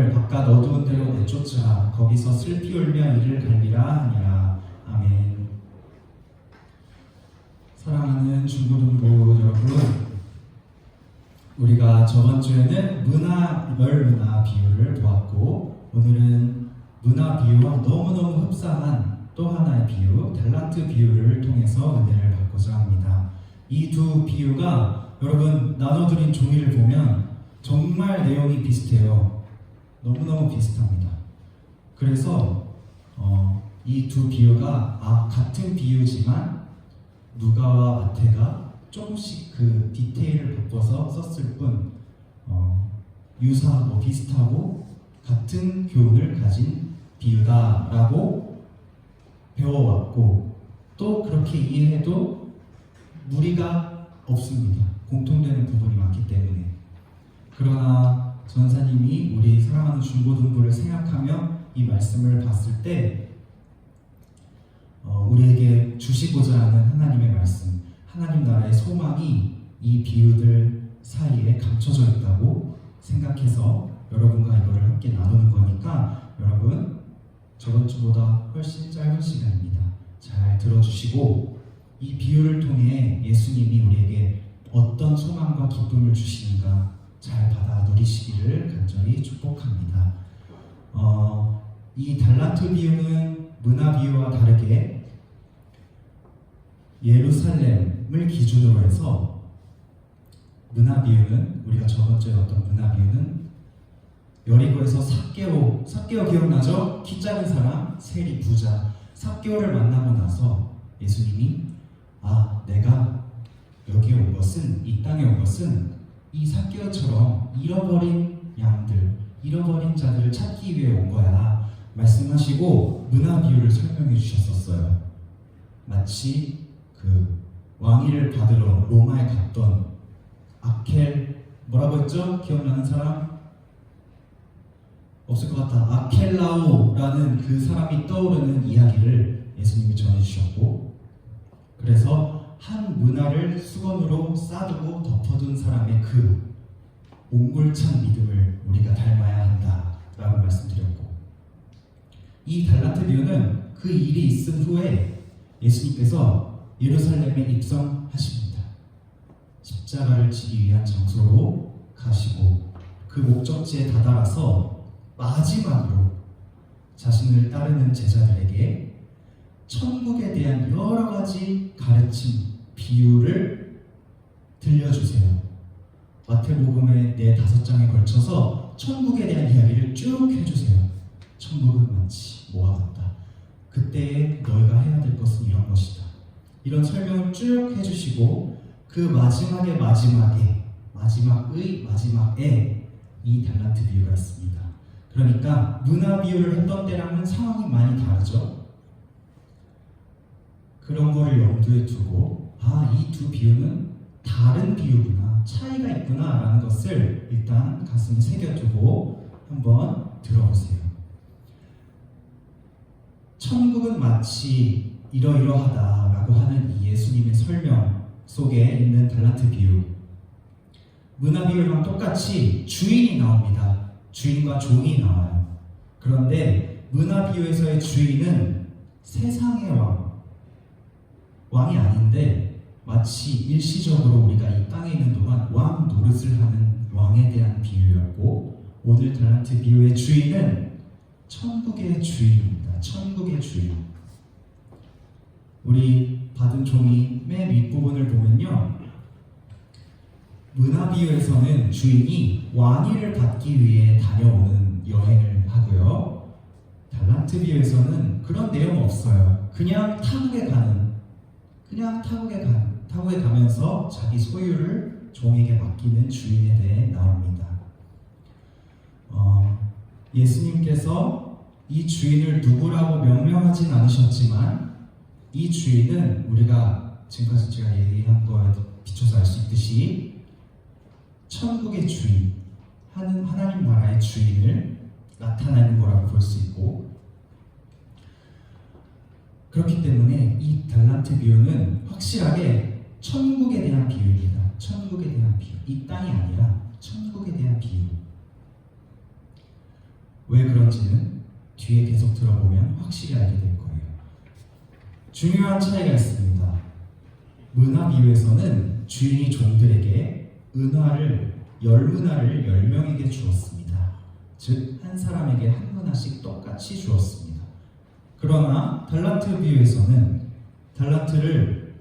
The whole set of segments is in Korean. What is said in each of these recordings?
너를 바깥 어두운 데로 내쫓으라. 거기서 슬피 울며 이를 갈리라 하니라. 아멘. 사랑하는 중고등부 여러분, 우리가 저번 주에는 열문화 비유를 보았고, 오늘은 문화 비유와 너무너무 흡사한 또 하나의 비유, 달란트 비유를 통해서 은혜를 받고자 합니다. 이 두 비유가 여러분 나눠드린 종이를 보면 정말 내용이 비슷해요. 너무너무 비슷합니다. 그래서 이 두 비유가 같은 비유지만 누가와 마태가 조금씩 그 디테일을 바꿔서 썼을 뿐 유사하고 비슷하고 같은 교훈을 가진 비유다라고 배워왔고, 또 그렇게 이해해도 무리가 없습니다. 공통되는 부분이 많기 때문에. 그러나 전사님이 우리 사랑하는 중고등부를 생각하며 이 말씀을 봤을 때 우리에게 주시고자 하는 하나님의 말씀, 하나님 나라의 소망이 이 비유들 사이에 감춰져 있다고 생각해서 여러분과 이거를 함께 나누는 거니까, 여러분 저번 주보다 훨씬 짧은 시간입니다. 잘 들어주시고 이 비유를 통해 예수님이 우리에게 어떤 소망과 기쁨을 주시는가 잘 받아 누리시기를 간절히 축복합니다. 이 달란트 비유는 문화 비유와 다르게 예루살렘을 기준으로 해서, 문화 비유는 우리가 저번 주에 어떤 문화 비유는 여리고에서 삭개오 기억나죠? 키 작은 사람, 세리 부자. 삭개오를 만나고 나서 예수님이 내가 여기에 온 것은, 이 땅에 온 것은 이 삭개오처럼 잃어버린 양들, 잃어버린 자들을 찾기 위해 온 거야 말씀하시고 문화 비유를 설명해 주셨었어요. 마치 그 왕위를 받으러 로마에 갔던 뭐라고 했죠? 기억나는 사람? 없을 것 같아. 아켈라오라는 그 사람이 떠오르는 이야기를 예수님이 전해주셨고, 그래서 한 문화를 수건으로 싸두고 덮어둔 사람의 그 옹골찬 믿음을 우리가 닮아야 한다라고 말씀드렸고, 이 달란트 비유는 그 일이 있은 후에 예수님께서 예루살렘에 입성하십니다. 십자가를 지기 위한 장소로 가시고 그 목적지에 다다라서 마지막으로 자신을 따르는 제자들에게 천국에 대한 여러 가지 가르침, 비유를 들려주세요. 마태복음의 4-5장에 걸쳐서 천국에 대한 이야기를 쭉 해주세요. 천국은 마치 모아 같다. 그때에 너희가 해야 될 것은 이런 것이다. 이런 설명을 쭉 해주시고, 그 마지막의 마지막에 이 달란트 비유가 있습니다. 그러니까 문화 비유를 했던 때랑은 상황이 많이 다르죠. 그런 거를 염두에 두고 이 두 비유는 다른 비유구나, 차이가 있구나 라는 것을 일단 가슴에 새겨두고 한번 들어보세요. 천국은 마치 이러이러하다라고 하는 이 예수님의 설명 속에 있는 달란트 비유, 문화 비유랑 똑같이 주인이 나옵니다. 주인과 종이 나와요. 그런데 문화 비유에서의 주인은 세상의 왕이 아닌데 마치 일시적으로 우리가 이 땅에 있는 동안 왕 노릇을 하는 왕에 대한 비유였고, 오늘 달란트 비유의 주인은 천국의 주인입니다. 천국의 주인. 우리 받은 종이 맨 윗부분을 보면요, 문화 비유에서는 주인이 왕위를 받기 위해 다녀오는 여행을 하고요, 달란트 비유에서는 그런 내용 없어요. 그냥 타국에 가면서 자기 소유를 종에게 맡기는 주인에 대해 나옵니다. 예수님께서 이 주인을 누구라고 명명하진 않으셨지만, 이 주인은 우리가 지금까지 제가 얘기한 거에 비춰서 알 수 있듯이 천국의 주인, 하나님 나라의 주인을 나타내는 거라고 볼 수 있고, 그렇기 때문에 이 달란트 비유는 확실하게 천국에 대한 비유입니다. 천국에 대한 비유. 이 땅이 아니라 천국에 대한 비유. 그런지는 뒤에 계속 들어보면 확실히 알게 될 거예요. 중요한 차이가 있습니다. 문화 비유에서는 주인이 종들에게 열문화를 10명에게 주었습니다. 즉, 한 사람에게 한 문화씩 똑같이 주었습니다. 그러나 달란트 비유에서는 달란트를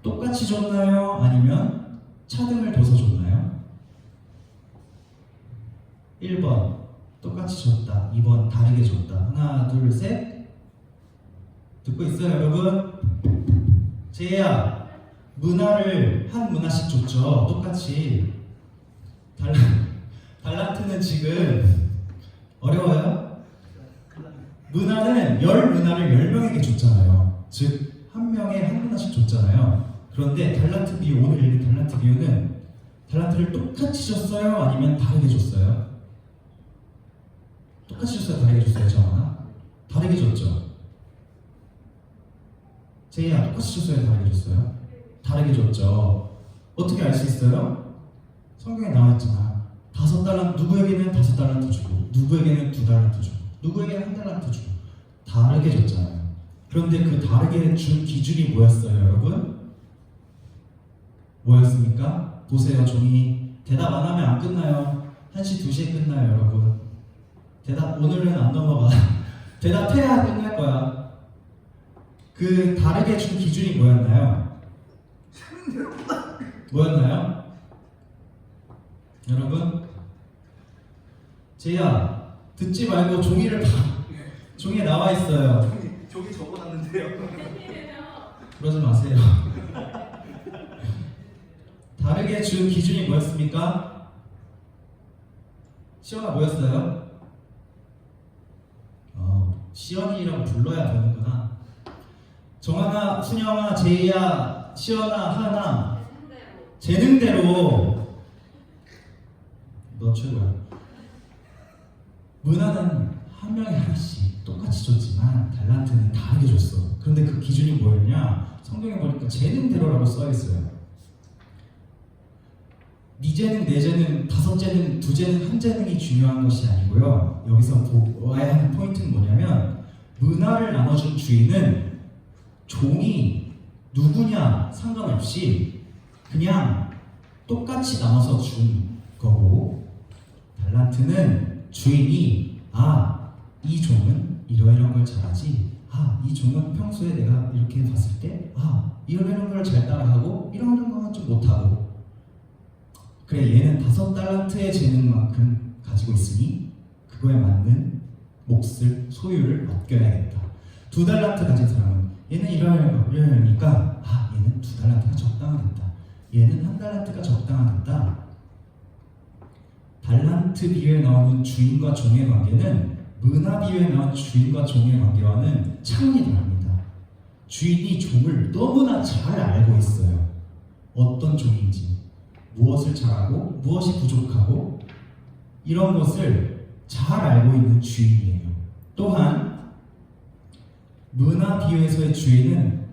똑같이 줬나요? 아니면 차등을 둬서 줬나요? 1번 똑같이 줬다, 2번 다르게 줬다. 하나, 둘, 셋. 듣고 있어요, 여러분? 제야, 문화를 한 문화씩 줬죠. 똑같이. 달란트는 지금 어려워요? 문화는 10문화를 10명에게 줬잖아요. 즉, 한 명에 한 문화씩 줬잖아요. 그런데 달란트 비유, 오늘 읽은 달란트 비유는 달란트를 똑같이 줬어요? 아니면 다르게 줬어요? 똑같이 줬어요? 다르게 줬어요? 정하나? 다르게 줬죠. 제이야, 똑같이 줬어요? 다르게 줬어요? 다르게 줬죠. 어떻게 알 수 있어요? 성경에 나와있잖아. 5달란트, 누구에게는 5달란트 주고, 누구에게는 2달란트 주고, 누구에게는 1달란트 주고, 다르게 줬잖아요. 그런데 그 다르게 준 기준이 뭐였어요, 여러분? 뭐였습니까? 보세요, 종이. 대답 안 하면 안 끝나요. 1시, 2시에 끝나요, 여러분. 오늘은 안 넘어가. 대답해야 끝날 거야. 그 다르게 준 기준이 뭐였나요? 뭐였나요? 여러분? 제이야, 듣지 말고 종이를 봐. 종이에 나와 있어요. 저기 적어놨는데요. 그러지 마세요. 다르게 준 기준이 뭐였습니까? 시연아, 뭐였어요? 시연이라고 불러야 되는구나. 정하나, 순영아, 제이야, 시연아, 하나. 재능대로. 너 최고야. 문화는 한 명에 하나씩 똑같이 줬지만 달란트는 다르게 줬어. 그런데 그 기준이 뭐였냐? 성경에 보니까 재능대로라고 써있어요. 네 재능, 내 재능, 5재능, 2재능, 1재능이 중요한 것이 아니고요. 여기서 보아야 하는 포인트는 뭐냐면, 문화를 나눠준 주인은 종이 누구냐 상관없이 그냥 똑같이 나눠서 준 거고, 달란트는 주인이 이 종은 이러이러한 걸 잘하지, 이 종은 평소에 내가 이렇게 봤을 때 이런 걸 잘 따라하고 이런 거는 좀 못하고, 그래, 얘는 5달란트의 재능만큼 가지고 있으니 그거에 맞는 몫을, 소유를 맡겨야겠다. 2달란트 가진 사람은 얘는 이러니까 얘는 2달란트가 적당하겠다, 얘는 1달란트가 적당하겠다. 달란트 비유에 나오는 주인과 종의 관계는 문화 비유에 나온 주인과 종의 관계와는 차원이 다릅니다. 주인이 종을 너무나 잘 알고 있어요. 어떤 종인지, 무엇을 잘하고 무엇이 부족하고, 이런 것을 잘 알고 있는 주인이에요. 또한 문화 비유에서의 주인은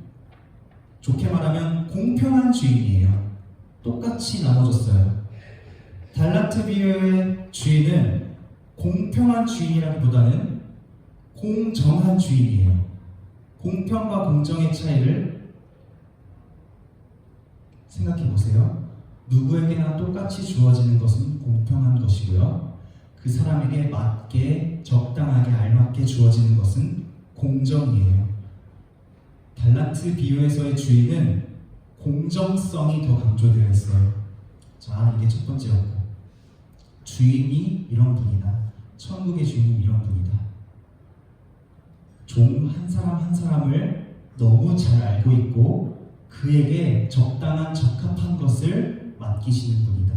좋게 말하면 공평한 주인이에요. 똑같이 나눠줬어요. 달란트 비유의 주인은 공평한 주인이라기보다는 공정한 주인이에요. 공평과 공정의 차이를 생각해 보세요. 누구에게나 똑같이 주어지는 것은 공평한 것이고요. 그 사람에게 맞게, 적당하게, 알맞게 주어지는 것은 공정이에요. 달란트 비유에서의 주인은 공정성이 더 강조되어 있어요. 자, 이게 첫 번째였고, 주인이 이런 분이다, 천국의 주인이 이런 분이다. 종 한 사람 한 사람을 너무 잘 알고 있고 그에게 적당한 적합한 것을 맡기시는 분이다.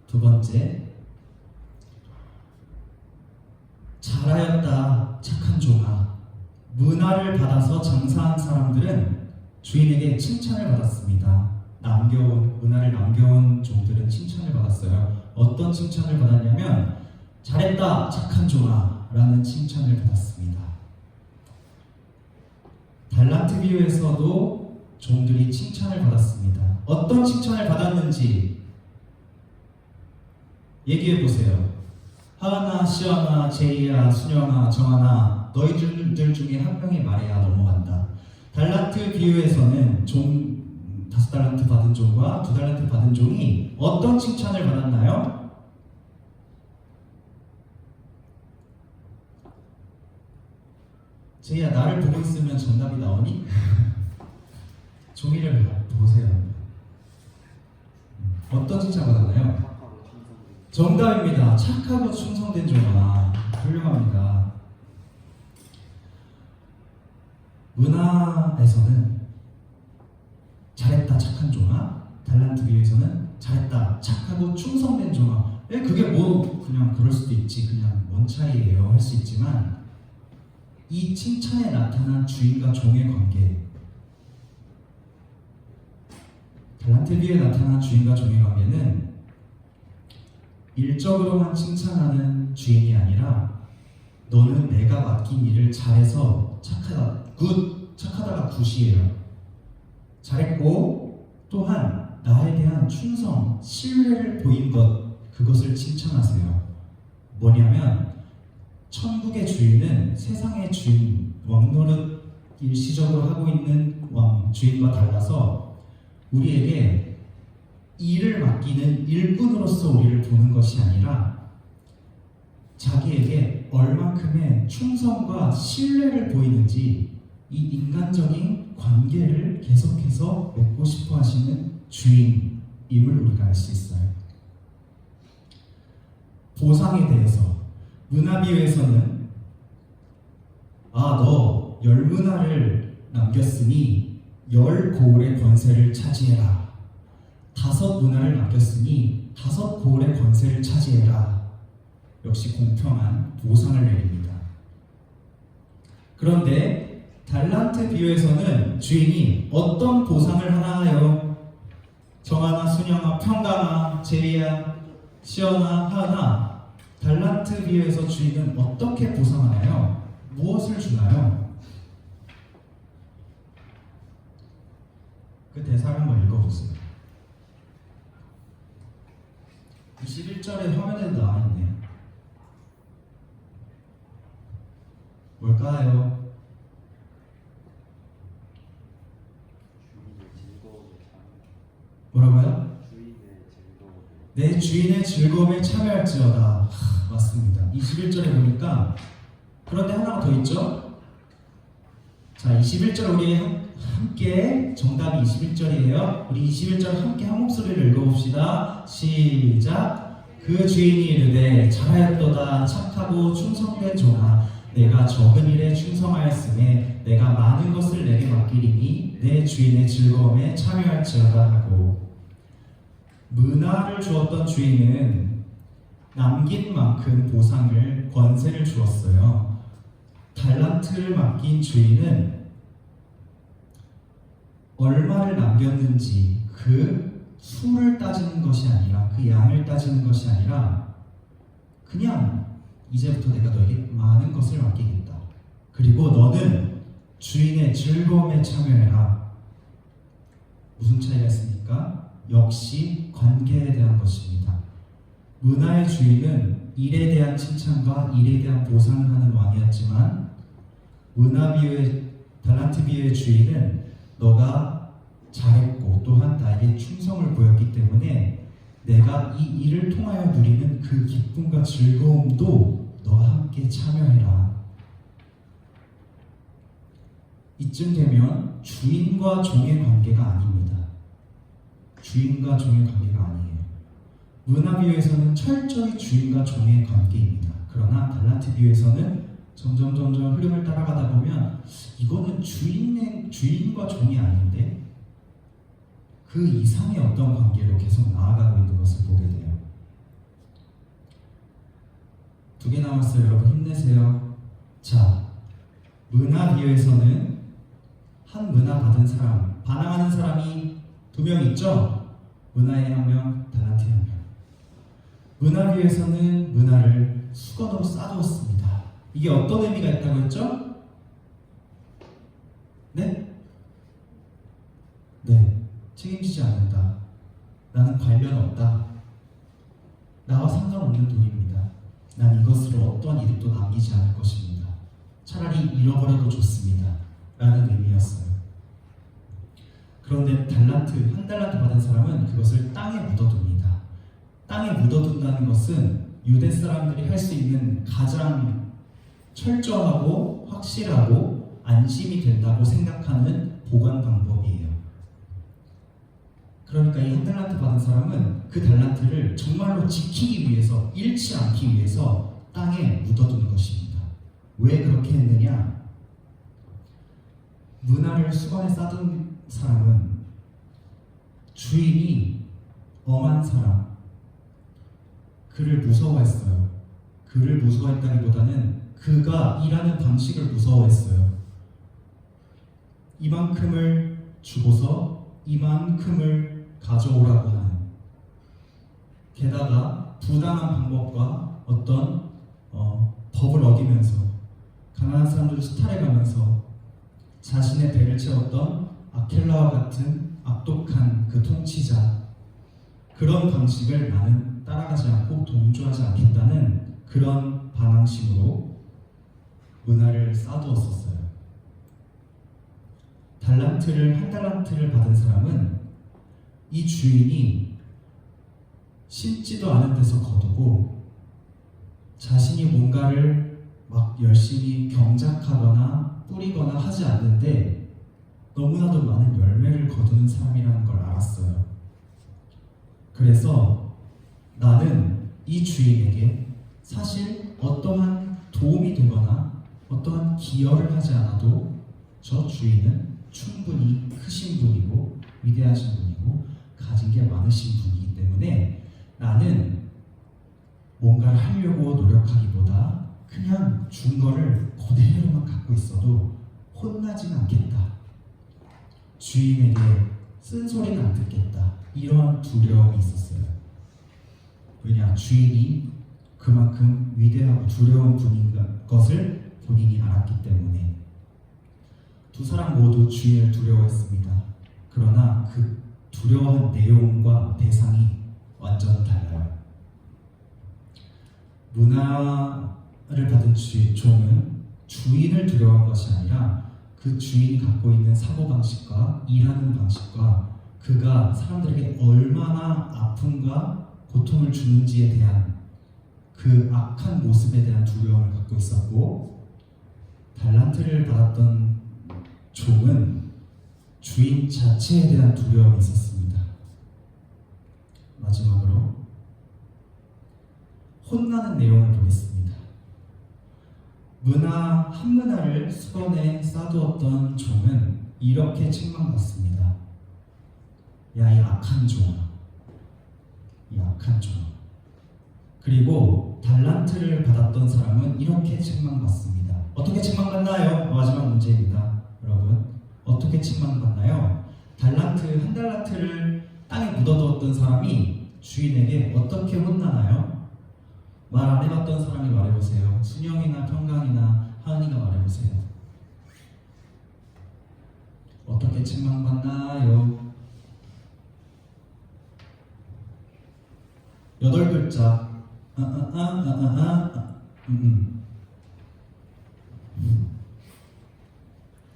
두 번째, 잘하였다 착한 종아. 문화를 받아서 장사한 사람들은 주인에게 칭찬을 받았습니다. 문화를 남겨온 종들은 칭찬을 받았어요. 어떤 칭찬을 받았냐면, 잘했다 착한 종아 라는 칭찬을 받았습니다. 달란트 비유에서도 종들이 칭찬을 받았습니다. 어떤 칭찬을 받았는지 얘기해 보세요. 하은아, 시연아, 제이야, 순영아, 정한아, 너희들 중에 한 명이 말해야 넘어간다. 달란트 비유에서는 종 5달란트 받은 종과 2달란트 받은 종이 어떤 칭찬을 받았나요? 제이야, 나를 보고 있으면 정답이 나오니? 종이를 보세요. 어떤 칭찬 받았나요? 정답입니다. 착하고 충성된 종아. 훌륭합니다. 문화에서는 잘했다 착한 종아, 달란트 비유에서는 잘했다 착하고 충성된 종아. 그게 뭐 그냥 그럴 수도 있지, 그냥 뭔 차이예요 할 수 있지만, 이 칭찬에 나타난 주인과 종의 관계, 달란트 비유에 나타난 주인과 종의 관계는 일적으로만 칭찬하는 주인이 아니라 너는 내가 맡긴 일을 잘해서 착하다가 굿이에요. 잘했고 또한 나에 대한 충성, 신뢰를 보인 것, 그것을 칭찬하세요. 뭐냐면 천국의 주인은 세상의 주인, 왕노릇 일시적으로 하고 있는 주인과 달라서 우리에게 일을 맡기는 일꾼으로서 우리를 보는 것이 아니라 자기에게 얼만큼의 충성과 신뢰를 보이는지 이 인간적인 관계를 계속해서 맺고 싶어 하시는 주인임을 우리가 알 수 있어요. 보상에 대해서 문화비유에서는 너 10문화를 남겼으니 10고을의 권세를 차지해라. 5문화를 남겼으니 5고을의 권세를 차지해라. 역시 공평한 보상을 내립니다. 그런데 달란트 비유에서는 주인이 어떤 보상을 하나요? 정하나, 순영아, 평강아, 제이야, 시연아, 하은아, 달란트 비유에서 주인은 어떻게 보상하나요? 무엇을 주나요? 그 대사를 한번 읽어보세요. 21절에 화면에 나와있네요. 뭘까요? 뭐라고요? 내 주인의 즐거움에 참여할지어다. 맞습니다. 21절에 보니까, 그런데 하나가 더 있죠? 자, 21절 우리 함께, 정답이 21절이에요. 우리 21절 함께 한 목소리를 읽어봅시다. 시작. 그 주인이 이르되 잘하였도다 착하고 충성된 종아, 내가 적은 일에 충성하였으매 내가 많은 것을 내게 맡기리니 내 주인의 즐거움에 참여할지어다 하고, 문화를 주었던 주인은 남긴 만큼 보상을, 권세를 주었어요. 달란트를 맡긴 주인은 얼마를 남겼는지 그 수를 따지는 것이 아니라, 그 양을 따지는 것이 아니라, 그냥 이제부터 내가 너에게 많은 것을 맡기겠다. 그리고 너는 주인의 즐거움에 참여해라. 무슨 차이가 있습니까? 역시 관계에 대한 것입니다. 문화의 주인은 일에 대한 칭찬과 일에 대한 보상을 하는 왕이었지만, 달란트 비유의 주인은 너가 잘했고 또한 나에게 충성을 보였기 때문에 내가 이 일을 통하여 누리는 그 기쁨과 즐거움도 너와 함께 참여해라. 이쯤 되면 주인과 종의 관계가 아닙니다. 주인과 종의 관계가 아니에요. 문화 비유에서는 철저히 주인과 종의 관계입니다. 그러나 달란트 비유에서는 점점 흐름을 따라가다 보면 이거는 주인과 종이 아닌데 그 이상의 어떤 관계로 계속 나아가고 있는 것을 보게 돼요. 2개 남았어요. 여러분 힘내세요. 자, 문화 비유에서는 한 문화 받은 사람, 반항하는 사람이 2명 있죠? 문화의 1명, 달란트의 1명. 문화 비유에서는 문화를 수건으로 싸두었습니다. 이게 어떤 의미가 있다고 했죠? 네? 책임지지 않는다. 나는 관련 없다. 나와 상관없는 돈입니다. 난 이것으로 어떠한 이득도 남기지 않을 것입니다. 차라리 잃어버려도 좋습니다. 라는 의미였어요. 그런데 한 달란트 받은 사람은 그것을 땅에 묻어둡니다. 땅에 묻어둔다는 것은 유대 사람들이 할 수 있는 가장 철저하고 확실하고 안심이 된다고 생각하는 보관 방법이에요. 그러니까 이 한 달란트 받은 사람은 그 달란트를 정말로 지키기 위해서, 잃지 않기 위해서 땅에 묻어두는 것입니다. 왜 그렇게 했느냐? 문화를 수건에 싸둔 사람은 주인이 엄한 사람, 그를 무서워했어요. 그를 무서워했다기보다는 그가 일하는 방식을 무서워했어요. 이만큼을 주고서 이만큼을 가져오라고 하는, 게다가 부당한 방법과 어떤 법을 어기면서 가난한 사람들을 수탈해가면서 자신의 배를 채웠던 아켈라와 같은 악독한 그 통치자, 그런 방식을 나는 따라가지 않고 동조하지 않겠다는 그런 반항심으로 문화를 쌓아두었었어요. 한 달란트를 받은 사람은 이 주인이 심지도 않은 데서 거두고 자신이 뭔가를 막 열심히 경작하거나 뿌리거나 하지 않는데 너무나도 많은 열매를 거두는 사람이라는 걸 알았어요. 그래서 나는 이 주인에게 사실 어떠한 도움이 되거나 어떠한 기여를 하지 않아도 저 주인은 충분히 크신 분이고 위대하신 분이고 가진 게 많으신 분이기 때문에 나는 뭔가를 하려고 노력하기보다 그냥 준 거를 그대로만 갖고 있어도 혼나지는 않겠다. 주인에게 쓴소리는 안 듣겠다. 이러한 두려움이 있었어요. 왜냐? 주인이 그만큼 위대하고 두려운 분인 것을 본인이 알았기 때문에. 두 사람 모두 주인을 두려워했습니다. 그러나 그 두려워한 내용과 대상이 완전 달라요. 문화를 받은 종은 주인을 두려워한 것이 아니라 그 주인이 갖고 있는 사고방식과 일하는 방식과 그가 사람들에게 얼마나 아픔과 고통을 주는지에 대한 그 악한 모습에 대한 두려움을 갖고 있었고, 달란트를 받았던 종은 주인 자체에 대한 두려움이 있었습니다. 마지막으로 혼나는 내용을 보겠습니다. 한 문화를 수건에 싸두었던 종은 이렇게 책망받습니다. 야, 이 악한 종아, 이 악한 종아. 그리고 달란트를 받았던 사람은 이렇게 책망받습니다. 어떻게 책망받나요? 마지막 문제입니다. 여러분, 어떻게 책망받나요? 한 달란트를 땅에 묻어두었던 사람이 주인에게 어떻게 혼나나요? 말 안 해봤던 사람이 말해보세요. 순영이나 평강이나 하은이가 말해보세요. 어떻게 책망받나요? 8글자.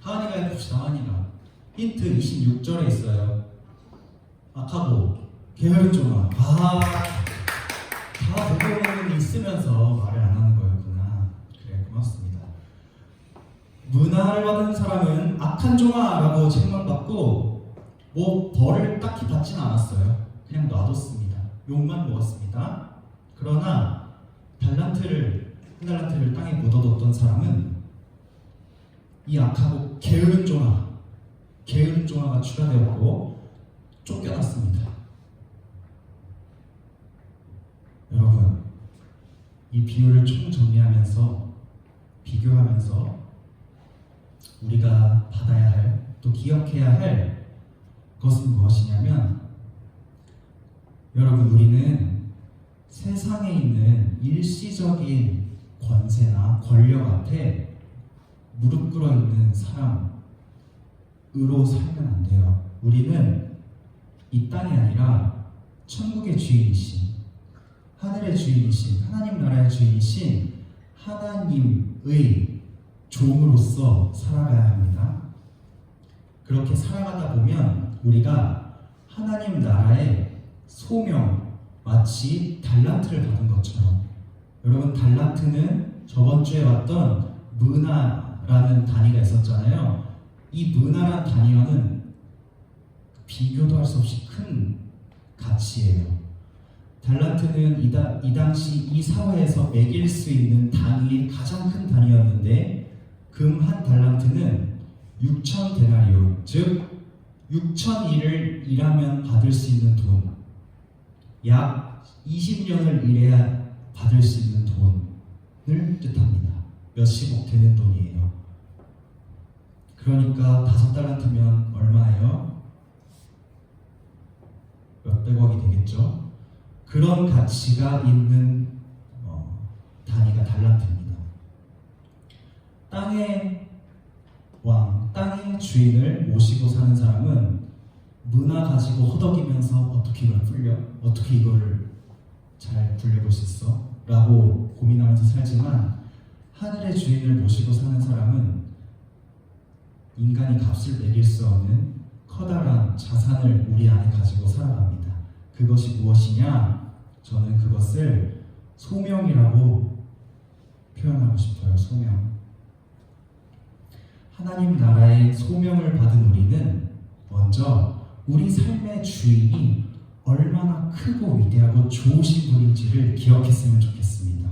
하은이가 해봅시다. 하은이가. 힌트 26절에 있어요. 악하고 게으른 종아. 다 보고는 있으면서 말을 안 하는 거였구나. 그래, 고맙습니다. 문화를 받은 사람은 악한 종아라고 책망받고 뭐 벌을 딱히 받지는 않았어요. 그냥 놔뒀습니다. 욕만 먹었습니다. 그러나 한 달란트를 땅에 묻어뒀던 사람은 이 악하고 게으른 종아가 추가되었고 쫓겨났습니다. 여러분, 이 비유를 총정리하면서 비교하면서 우리가 받아야 할, 또 기억해야 할 것은 무엇이냐면, 여러분, 우리는 세상에 있는 일시적인 권세나 권력 앞에 무릎 꿇어 있는 사람으로 살면 안 돼요. 우리는 이 땅이 아니라 천국의 주인이신 하늘의 주인이신 하나님 나라의 주인이신 하나님의 종으로서 살아가야 합니다. 그렇게 살아가다 보면 우리가 하나님 나라의 소명, 마치 달란트를 받은 것처럼, 여러분 달란트는 저번 주에 봤던 문화라는 단위가 있었잖아요. 이 문화란 단위와는 비교도 할 수 없이 큰 가치예요. 달란트는 이 당시 이 사회에서 매길 수 있는 단위의 가장 큰 단위였는데, 금 한 달란트는 6천 데나리온, 즉 6천 일을 일하면 받을 수 있는 돈, 약 20년을 일해야 받을 수 있는 돈을 뜻합니다. 몇십억 되는 돈이에요. 그러니까 5달란트면 얼마예요? 몇백억이 되겠죠? 그런 가치가 있는 단위가 달란트입니다. 땅의 왕, 땅의 주인을 모시고 사는 사람은 문화 가지고 허덕이면서 어떻게 이걸 풀려? 어떻게 이걸 잘 굴려볼 수 있어? 라고 고민하면서 살지만, 하늘의 주인을 모시고 사는 사람은 인간이 값을 매길 수 없는 커다란 자산을 우리 안에 가지고 살아갑니다. 그것이 무엇이냐? 저는 그것을 소명이라고 표현하고 싶어요. 소명. 하나님 나라의 소명을 받은 우리는 먼저 우리 삶의 주인이 얼마나 크고 위대하고 좋으신 분인지를 기억했으면 좋겠습니다.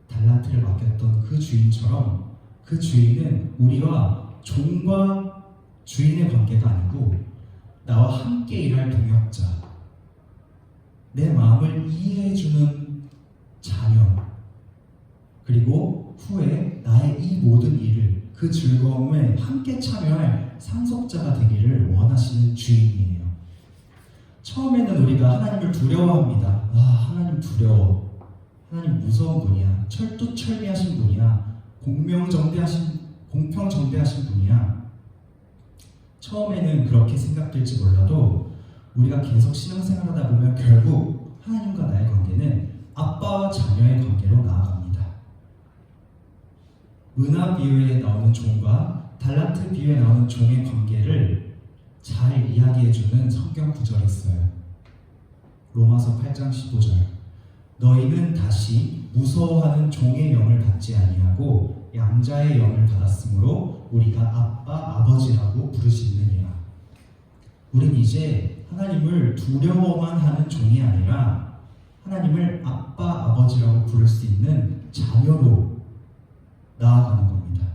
달란트를 맡겼던 그 주인처럼, 그 주인은 우리와 종과 주인의 관계가 아니고 나와 함께 일할 동역자, 내 마음을 이해해주는 자녀, 그리고 후에 나의 이 모든 일을, 그 즐거움에 함께 참여할 상속자가 되기를 원하시는 주인이에요. 처음에는 우리가 하나님을 두려워합니다. 하나님 두려워. 하나님 무서운 분이야. 철두철미하신 분이야. 공평정대하신 분이야. 처음에는 그렇게 생각될지 몰라도 우리가 계속 신앙생활하다 보면 결국 하나님과 나의 관계는 아빠와 자녀의 관계로 나아갑니다. 은하 비유에 나오는 종과 달란트 비유에 나오는 종의 관계를 잘 이야기해주는 성경 구절이 있어요. 로마서 8장 15절. 너희는 다시 무서워하는 종의 영을 받지 아니하고 양자의 영을 받았으므로 우리가 아빠, 아버지라고 부르시느니라. 우린 이제 하나님을 두려워만 하는 종이 아니라 하나님을 아빠, 아버지라고 부를 수 있는 자녀로 나아가는 겁니다.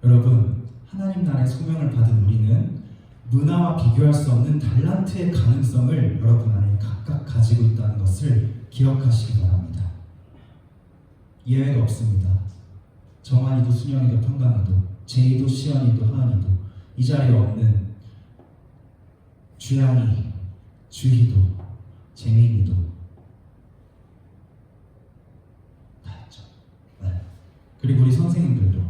여러분, 하나님 나라의 소명을 받은 우리는 문화와 비교할 수 없는 달란트의 가능성을 여러분 안에 각각 가지고 있다는 것을 기억하시기 바랍니다. 예외가 없습니다. 정한이도 순영이도 평강이도 제이도 시연이도 하은이도 이 자리에 없는 주양이, 주희도, 재민이도 다 했죠. 네. 그리고 우리 선생님들도.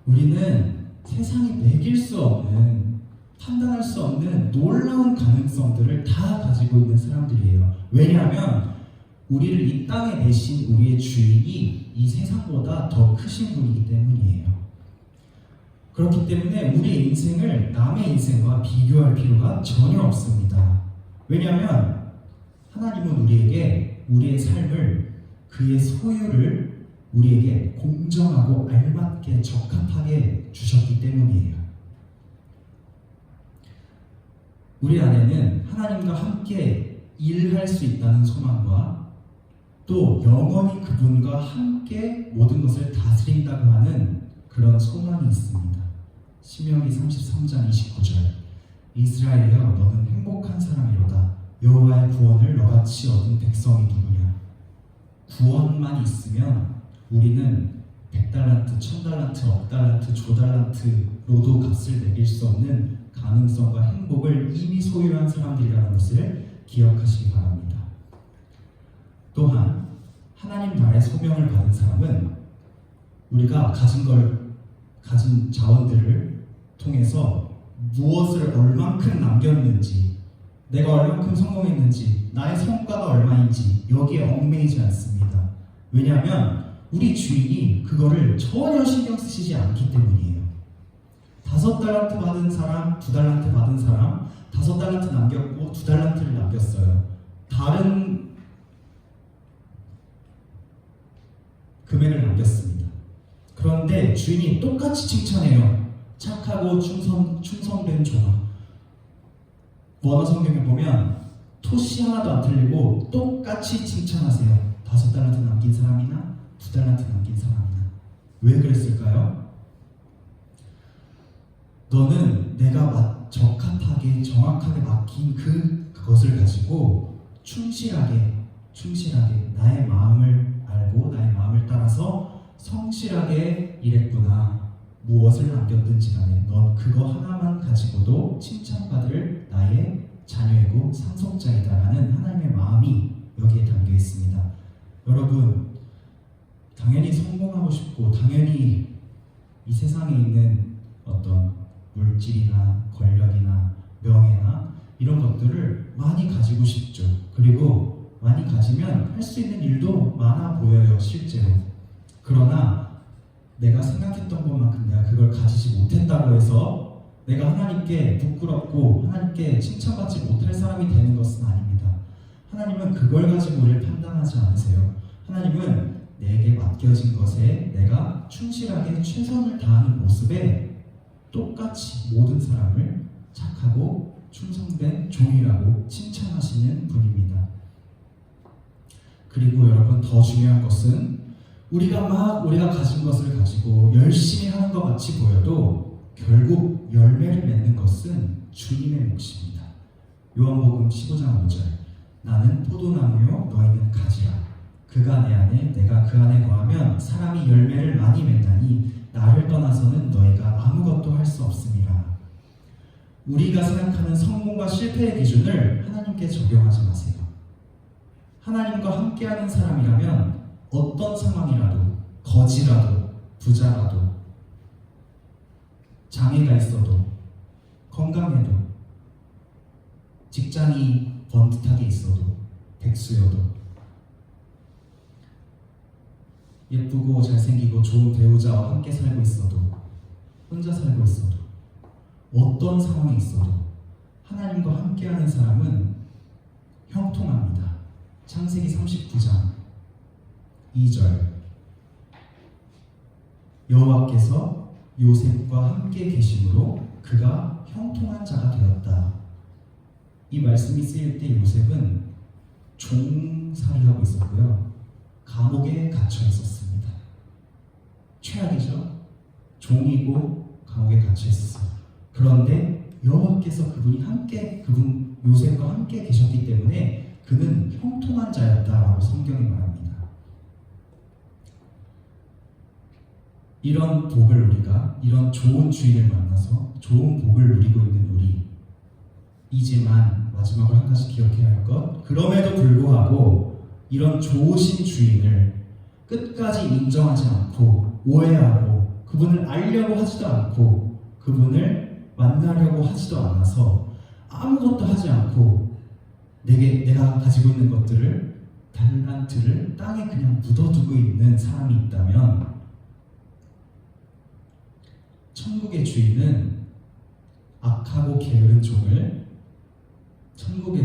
우리는 세상이 매길 수 없는, 판단할 수 없는 놀라운 가능성들을 다 가지고 있는 사람들이에요. 왜냐하면 우리를 이 땅에 내신 우리의 주인이 이 세상보다 더 크신 분이기 때문이에요. 그렇기 때문에 우리의 인생을 남의 인생과 비교할 필요가 전혀 없습니다. 왜냐하면 하나님은 우리에게 우리의 삶을, 그의 소유를 우리에게 공정하고 알맞게 적합하게 주셨기 때문이에요. 우리 안에는 하나님과 함께 일할 수 있다는 소망과 또 영원히 그분과 함께 모든 것을 다스린다고 하는 그런 소망이 있습니다. 신명기 33장 29절. 이스라엘이여 너는 행복한 사람이로다. 여호와의 구원을 너같이 얻은 백성이 누구냐. 구원만 있으면 우리는 100달란트, 1000달란트, 억달란트, 조달란트로도 값을 매길 수 없는 가능성과 행복을 이미 소유한 사람들이라는 것을 기억하시기 바랍니다. 또한 하나님 나라의 소명을 받은 사람은 우리가 가진 자원들을 통해서 무엇을 얼만큼 남겼는지, 내가 얼만큼 성공했는지, 나의 성과가 얼마인지 여기에 얽매이지 않습니다. 왜냐하면 우리 주인이 그거를 전혀 신경 쓰시지 않기 때문이에요. 5달란트 받은 사람, 2달란트 받은 사람, 5달란트 남겼고 2달란트를 남겼어요. 다른 금액을 남겼습니다. 그런데 주인이 똑같이 칭찬해요. 착하고 충성된 종아. 원어 성경에 보면 토시 하나도 안 틀리고 똑같이 칭찬하세요. 5달란트 남긴 사람이나 2달란트 남긴 사람이나. 왜 그랬을까요? 너는 내가 적합하게 정확하게 맡긴 그것을 가지고 충실하게 나의 마음을 알고 나의 마음을 따라서 성실하게 일했구나. 무엇을 남겼든지 간에 넌 그거 하나만 가지고도 칭찬받을 나의 자녀이고 상속자이다라는 하나님의 마음이 여기에 담겨 있습니다. 여러분, 당연히 성공하고 싶고 당연히 이 세상에 있는 어떤 물질이나 권력이나 명예나 이런 것들을 많이 가지고 싶죠. 그리고 많이 가지면 할 수 있는 일도 많아 보여요, 실제로. 그러나 내가 생각했던 것만큼 내가 그걸 가지지 못했다고 해서 내가 하나님께 부끄럽고 하나님께 칭찬받지 못할 사람이 되는 것은 아닙니다. 하나님은 그걸 가지고 우리를 판단하지 않으세요. 하나님은 내게 맡겨진 것에 내가 충실하게 최선을 다하는 모습에 똑같이 모든 사람을 착하고 충성된 종이라고 칭찬하시는 분입니다. 그리고 여러분, 더 중요한 것은 우리가 가진 것을 가지고 열심히 하는 것 같이 보여도 결국 열매를 맺는 것은 주님의 몫입니다. 요한복음 15장 5절. 나는 포도나무요 너희는 가지라. 그가 내 안에 내가 그 안에 거하면 사람이 열매를 많이 맺나니 나를 떠나서는 너희가 아무것도 할 수 없음이라. 우리가 생각하는 성공과 실패의 기준을 하나님께 적용하지 마세요. 하나님과 함께하는 사람이라면 어떤 상황이라도, 거지라도, 부자라도, 장애가 있어도, 건강해도, 직장이 번듯하게 있어도, 백수여도, 예쁘고 잘생기고 좋은 배우자와 함께 살고 있어도, 혼자 살고 있어도, 어떤 상황이 있어도 하나님과 함께하는 사람은 형통합니다. 창세기 39장 2절. 여호와께서 요셉과 함께 계심으로 그가 형통한 자가 되었다. 이 말씀이 쓰일 때 요셉은 종살이하고 있었고요. 감옥에 갇혀 있었습니다. 최악이죠. 종이고 감옥에 갇혀 있었어요. 그런데 여호와께서 그분 요셉과 함께 계셨기 때문에 그는 형통한 자였다라고 성경이 말합니다. 이런 복을 우리가, 이런 좋은 주인을 만나서 좋은 복을 누리고 있는 우리이지만 마지막으로 한 가지 기억해야 할 것, 그럼에도 불구하고 이런 좋으신 주인을 끝까지 인정하지 않고 오해하고 그분을 알려고 하지도 않고 그분을 만나려고 하지도 않아서 아무것도 하지 않고 내가 가지고 있는 것들을, 달란트를 땅에 그냥 묻어두고 있는 사람이 있다면 천국의 주인은 악하고 게으른 종을 천국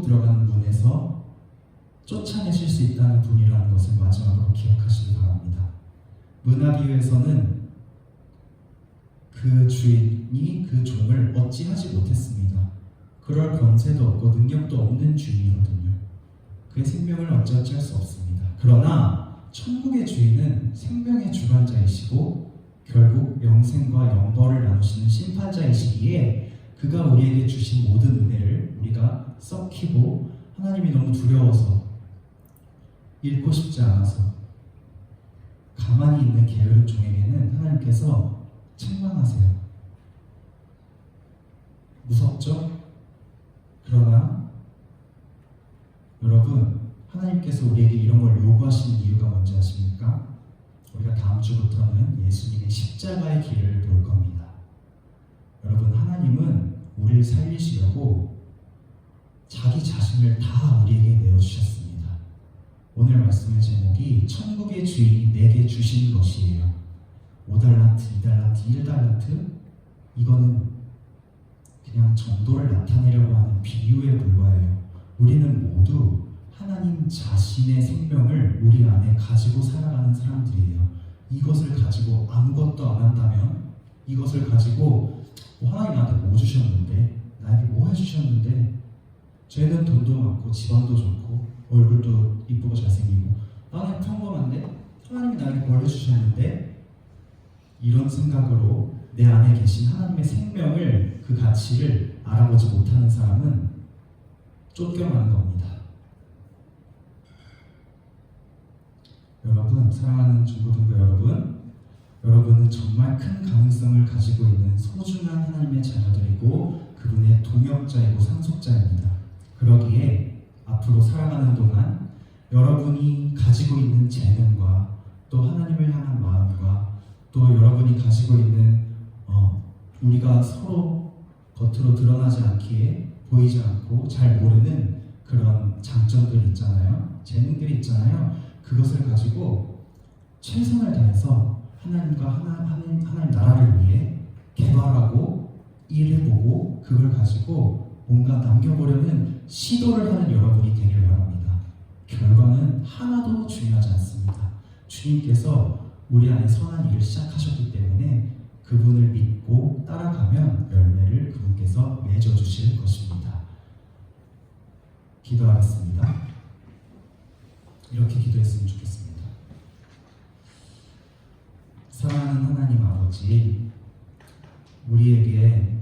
들어가는 문에서 쫓아내실 수 있다는 분이라는 것을 마지막으로 기억하시기 바랍니다. 문하비유에서는 그 주인이 그 종을 어찌하지 못했습니다. 그럴 권세도 없고 능력도 없는 주인이거든요. 그의 생명을 어찌할 수 없습니다. 그러나 천국의 주인은 생명의 주관자이시고 결국 영생과 영벌을 나누시는 심판자이시기에 그가 우리에게 주신 모든 은혜를 우리가 썩히고 하나님이 너무 두려워서 잃고 싶지 않아서 가만히 있는 게으른 종에게는 하나님께서 책망하세요. 무섭죠? 그러나 여러분, 하나님께서 우리에게 이런 걸 요구하시는 이유가 뭔지 아십니까? 우리가 다음 주부터는 예수님의 십자가의 길을 볼 겁니다. 여러분, 하나님은 우리를 살리시려고 자기 자신을 다 우리에게 내어주셨습니다. 오늘 말씀의 제목이 천국의 주인이 내게 주신 것이에요. 5달란트, 2달란트, 1달란트 이거는 그냥 정도를 나타내려고 하는 비유에 불과해요. 우리는 모두 하나님 자신의 생명을 우리 안에 가지고 살아가는 사람들이에요. 이것을 가지고 아무것도 안 한다면, 이것을 가지고 하나님 나한테 뭐 주셨는데, 나에게 뭐 해주셨는데, 쟤는 돈도 많고 집안도 좋고 얼굴도 이쁘고 잘생기고 나는 평범한데 하나님이 나에게 뭘 해주셨는데, 이런 생각으로 내 안에 계신 하나님의 생명을, 그 가치를 알아보지 못하는 사람은 쫓겨나는 겁니다. 여러분, 사랑하는 중고등부 여러분, 여러분은 정말 큰 가능성을 가지고 있는 소중한 하나님의 자녀들이고 그분의 동역자이고 상속자입니다. 그러기에 앞으로 살아가는 동안 여러분이 가지고 있는 재능과 또 하나님을 향한 마음과 또 여러분이 가지고 있는 우리가 서로 겉으로 드러나지 않기에 보이지 않고 잘 모르는 그런 장점들 있잖아요. 재능들이 있잖아요. 그것을 가지고 최선을 다해서 하나님과 하나님 나라를 위해 개발하고 일해보고 그걸 가지고 뭔가 남겨보려는 시도를 하는 여러분이 되길 바랍니다. 결과는 하나도 중요하지 않습니다. 주님께서 우리 안에 선한 일을 시작하셨기 때문에 그분을 믿고 따라가면 열매를 그분께서 맺어주실 것입니다. 기도하겠습니다. 이렇게 기도했으면 좋겠습니다. 사랑하는 하나님 아버지, 우리에게